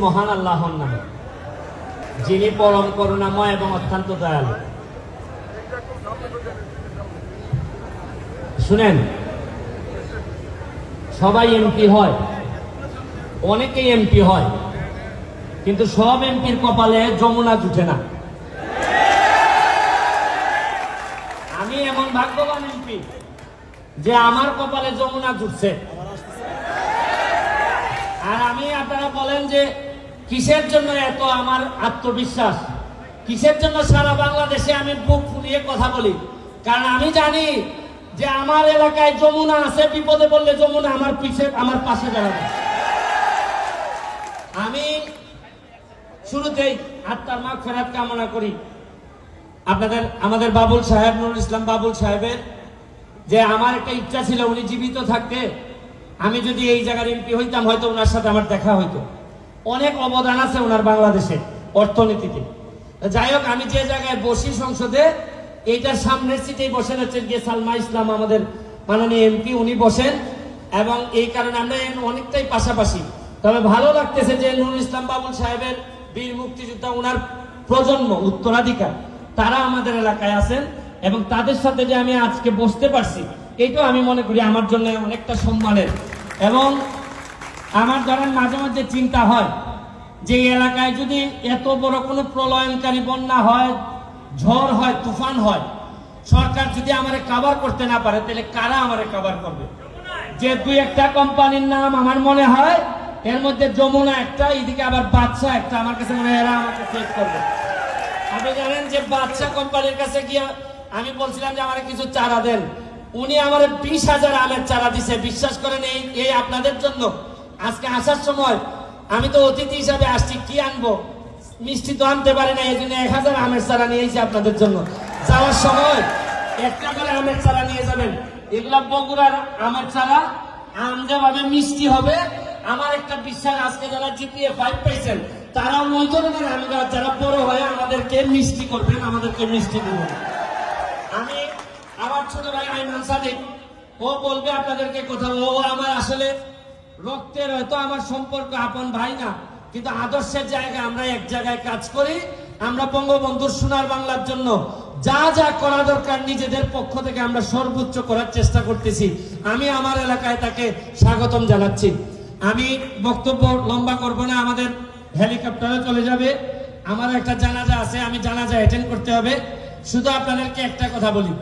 মহান আল্লাহর নামে, যিনি পরম করুণাময় এবং অত্যন্ত দয়ালু। শুনেন, সবাই এমপি হয়, অনেকেই এমপি হয়, কিন্তু সব এমপির কপালে যমুনা জুটে না। আমি এমন ভাগ্যবান এমপি যে আমার কপালে যমুনা জুটছে। আর আমি, আপনারা বলেন যে কিসের জন্য এত আমার আত্মবিশ্বাস, কিসের জন্য সারা বাংলাদেশে আমি বুক ফুলিয়ে কথা বলি? কারণ আমি জানি যে আমার এলাকায় যমুনা আছে, বিপদে পড়লে যমুনা আমার পাশে দাঁড়াবে। আমি শুরুতেই আত্মার মাগফিরাত কামনা করি আমাদের বাবুল সাহেব, নুরুল ইসলাম বাবুল সাহেবের, যে আমার একটা ইচ্ছা ছিল উনি জীবিত থাকতে আমি যদি এই জায়গার এমপি হইতাম, হয়তো ওনার সাথে আমার দেখা হইতো। অনেক অবদান আছে ওনার বাংলাদেশে অর্থনীতিতে। যাই হোক, আমি যে জায়গায় বসি সংসদে, এইটার সামনের সিটেই বসেন হচ্ছেন গিয়ে সালমা ইসলাম, আমাদের মাননীয় এমপি, উনি বসেন। এবং এই কারণে আমরা অনেকটাই পাশাপাশি। তবে ভালো লাগতেছে যে নুরুল ইসলাম বাবুল সাহেবের বীর মুক্তিযোদ্ধা, ওনার প্রজন্ম উত্তরাধিকার, তারা আমাদের এলাকায় আছেন এবং তাদের সাথে যে আমি আজকে বসতে পারছি, এইটাও আমি মনে করি আমার জন্য অনেকটা সম্মানের। এবং আমার ধরেন মাঝে মাঝে চিন্তা হয় যে এই এলাকায় যদি এত বড় কোনো প্রলয়নকারী বন্যা হয়, ঝড় হয়, তুফান হয়, সরকার যদি আমারে কভার করতে না পারে, তাহলে কারা আমারে কভার করবে? যে দুই একটা কোম্পানির নাম আমার মনে হয়, এর মধ্যে যমুনা একটা, এদিকে আবার বাদশা একটা, আমার কাছে মনে হয় এরা আমাকে চেক করবে। আপনি জানেন যে বাদশা কোম্পানির কাছে গিয়ে আমি বলছিলাম যে আমার কিছু চারা দেন, উনি আমার 20,000 আমের চারা দিছে। বিশ্বাস করেন, এই আপনাদের জন্য আজকে আসার সময় আমি তো অতিথি হিসাবে আসছি, কি আনবো, মিষ্টি তো আনতে পারি না, এই জন্য 1000 আমের চারা নিয়ে এসেছি আপনাদের জন্য। যাওয়ার সময় একটা করে আমের চারা নিয়ে যাবেন। এগুলা বগুড়ার আমের চারা, আম যেভাবে মিষ্টি হবে, আমার একটা বিশ্বাস, আজকে যারা জিপিএ 5 পাইছেন তারা ওই ধরনের আম গাছ যারা বড় হয়ে আমাদেরকে মিষ্টি করবেন, আমাদেরকে মিষ্টি দেবেন। আমি আমার ছোট ভাই আইমান সাদিক, ও বলবে আপনাদেরকে কোথাও, ও আমার আসলে রক্তের হয়তো আমার সম্পর্ক আপন ভাই না, কিন্তু আদর্শের জায়গায় আমরা এক জায়গায় কাজ করি। আমরা বঙ্গবন্ধুর সোনার বাংলার জন্য যা যা করা দরকার নিজেদের পক্ষ থেকে আমরা সর্বোচ্চ করার চেষ্টা করতেছি। আমি আমার এলাকায় তাকে স্বাগতম জানাচ্ছি। আমি বক্তব্য লম্বা করব না, আমাদের হেলিকপ্টারে চলে যাবে, আমার একটা জানাজা আছে, আমি জানাজা অ্যাটেন্ড করতে হবে। শুধু আপনাদেরকে একটা কথা বলি,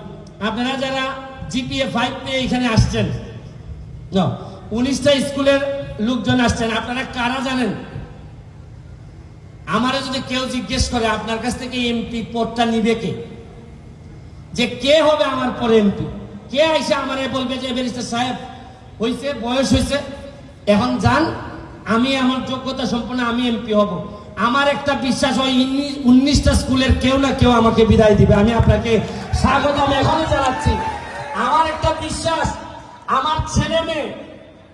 আপনারা যারা জিপিএ 5 পেয়ে এখানে আসছেন, 19টা স্কুলের লোকজন আসছেন, আপনারা কারা জানেন? আমারে যদি কেউ জিজ্ঞেস করে আপনার কাছ থেকে এমপি পদটা নিবে কে, যে কে হবে আমার পরে এমপি, কে আইসা আমারে বলবে যে ব্যারিস্টার সাহেব হইছে, বয়স হয়েছে, এখন যান, আমি আমার যোগ্যতা সম্পন্ন, আমি এমপি হব। আমার একটা বিশ্বাস, ওই 19টা স্কুলের কেউ না কেউ আমাকে বিদায় দিবে। আমি আপনাকে স্বাগতম এখনই জানাচ্ছি। আমার একটা বিশ্বাস, আমার ছেলে মেয়ে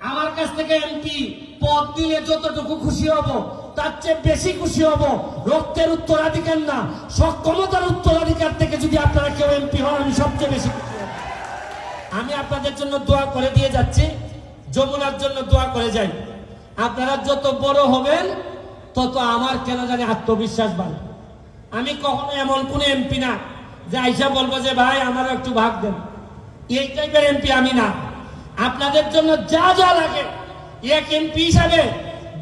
আমার কাছ থেকে এমপি পদ দিলে যতটুকু খুশি হব, তার চেয়ে বেশি খুশি হব রক্তের উত্তরাধিকার না, সক্ষমতার উত্তরাধিকার থেকে যদি আপনারা কেউ এমপি হন, আমি সবচেয়ে বেশি খুশি হব। আমি আপনাদের জন্য দোয়া করে দিয়ে যাচ্ছি, যমুনার জন্য দোয়া করে যাই। আপনারা যত বড় হবেন তত আমার কেন জানি আত্মবিশ্বাস বাড়ে। আমি কখনো এমন কোন এমপি না যে আইসা বলবো যে ভাই আমার একটু ভাগ দেন, এই টাইপের এমপি আমি না। আপনাদের জন্য যা যা লাগে এক এমপি হিসাবে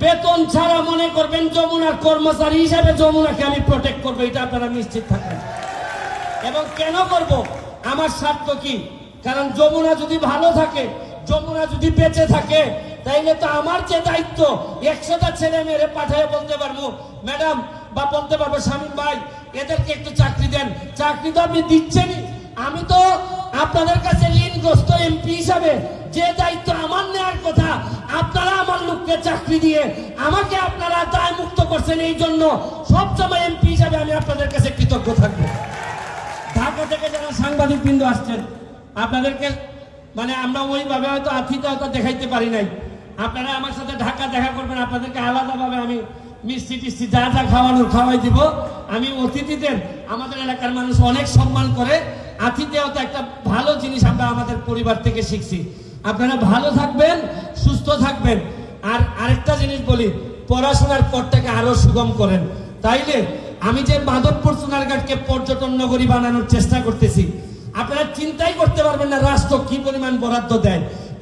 বেতন ছাড়া মনে করবেন যমুনার কর্মচারী হিসাবে যমুনাকে আমি প্রোটেক্ট করবো, এটা আপনারা নিশ্চিত থাকবেন। এবং কেন করব, আমার স্বার্থ কি? কারণ যমুনা যদি ভালো থাকে, যমুনা যদি বেঁচে থাকে, তাইলে তো আমার যে দায়িত্ব 100টা ছেলে মেয়েরে পাঠায় বলতে পারবো ম্যাডাম, বা বলতে পারবো শামীম ভাই এদেরকে একটু চাকরি দেন। চাকরি তো আপনি দিচ্ছেনই, আমি তো আপনাদের কাছে ঋণগ্রস্ত এমপি হিসাবে যে দায়িত্ব আমার নেওয়ার কথা, আপনারা আমার লোককে চাকরি দিয়ে আমাকে আপনারা দায় মুক্ত করছেন। এই জন্য সবসময় এমপি হিসাবে আমি আপনাদের কাছে কৃতজ্ঞ থাকবো। ঢাকা থেকে যারা সাংবাদিক বৃন্দ আসছেন, আপনাদেরকে আমরা ওইভাবে হয়তো আতিথেয়তা দেখাইতে পারি নাই। আপনারা আমার সাথে ঢাকা দেখা করবেন, আপনাদেরকে আলাদাভাবে আমি মিষ্টি টিষ্টি যা যা খাওয়ানোর খাওয়াই দিব। আমি অতিথিদের, আমাদের এলাকার মানুষ অনেক সম্মান করে, আতিথেয়তা একটা ভালো জিনিস আমরা আমাদের পরিবার থেকে শিখছি। আপনারা ভালো থাকবেন, সুস্থ থাকবেন। আর আরেকটা জিনিস বলি, পড়াশোনার পথটাকে আরো সুগম করেন। তাইলে আমি যে মাধবপুর সোনারঘাটকে পর্যটন নগরী বানানোর চেষ্টা করতেছি, আপনারা চিন্তাই করতে পারবেন না রাষ্ট্র কি পরিমাণ বরাদ্দ দেয়।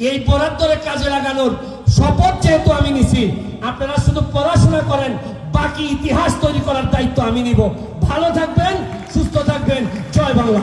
এই বরাদ্দরে কাজে লাগানোর শপথ যেহেতু আমি নিছি, আপনারা শুধু পড়াশোনা করেন, বাকি ইতিহাস তৈরি করার দায়িত্ব আমি নিব। ভালো থাকবেন, সুস্থ থাকবেন। জয় বাংলা।